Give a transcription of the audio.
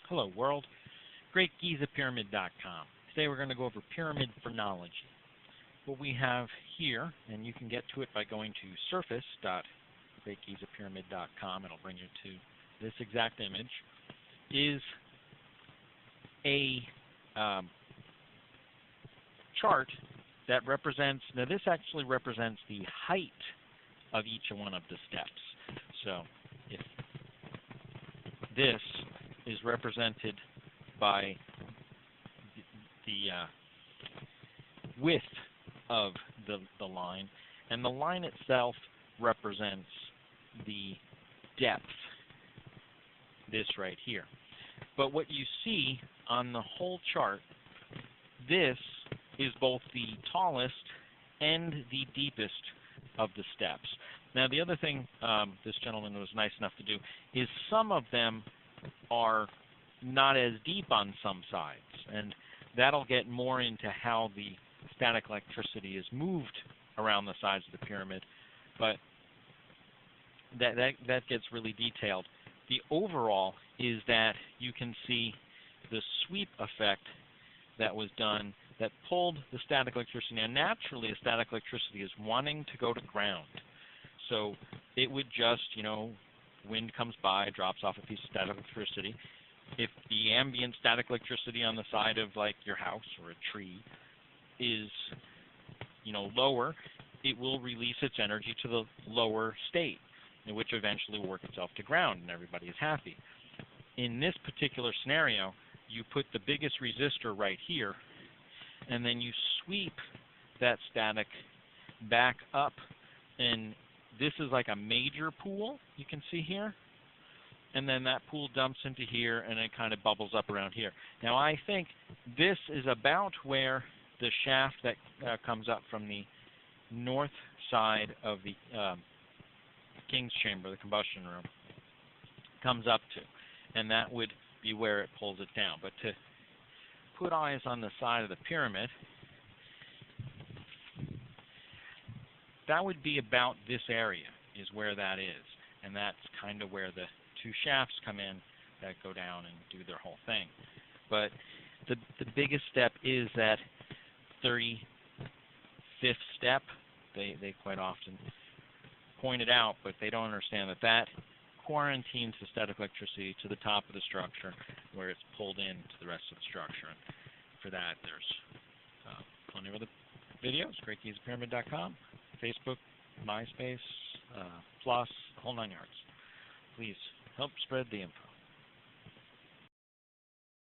Hello world, GreatGizaPyramid.com. Today we're going to go over pyramid phrenology. What we have here, and you can get to it by going to surface.greatgizapyramid.com, it'll bring you to this exact image, is a chart that represents, now this actually represents the height of each one of the steps. So if this is represented by the width of the line, and the line itself represents the depth, this right here. But what you see on the whole chart, this is both the tallest and the deepest of the steps. Now the other thing this gentleman was nice enough to do is some of them are not as deep on some sides, and that'll get more into how the static electricity is moved around the sides of the pyramid, but that gets really detailed. The overall is that you can see the sweep effect that was done that pulled the static electricity. Now naturally, the static electricity is wanting to go to ground, so it would just, wind comes by, drops off a piece of static electricity. If the ambient static electricity on the side of like your house or a tree is lower, it will release its energy to the lower state, which eventually will work itself to ground and everybody is happy. In this particular scenario, you put the biggest resistor right here, and then you sweep that static back up, and this is like a major pool you can see here, and then that pool dumps into here and it kind of bubbles up around here. Now I think this is about where the shaft that comes up from the north side of the King's Chamber, the combustion room, comes up to, and that would be where it pulls it down. But to put eyes on the side of the pyramid, that would be about this area is where that is, and that's kind of where the two shafts come in that go down and do their whole thing. But the biggest step is that 35th step. They quite often point it out, but they don't understand that quarantines the static electricity to the top of the structure where it's pulled into the rest of the structure. And for that, there's plenty of other videos, GreatGizaPyramid.com, Facebook, MySpace, Plus, the whole 9 yards. Please help spread the info.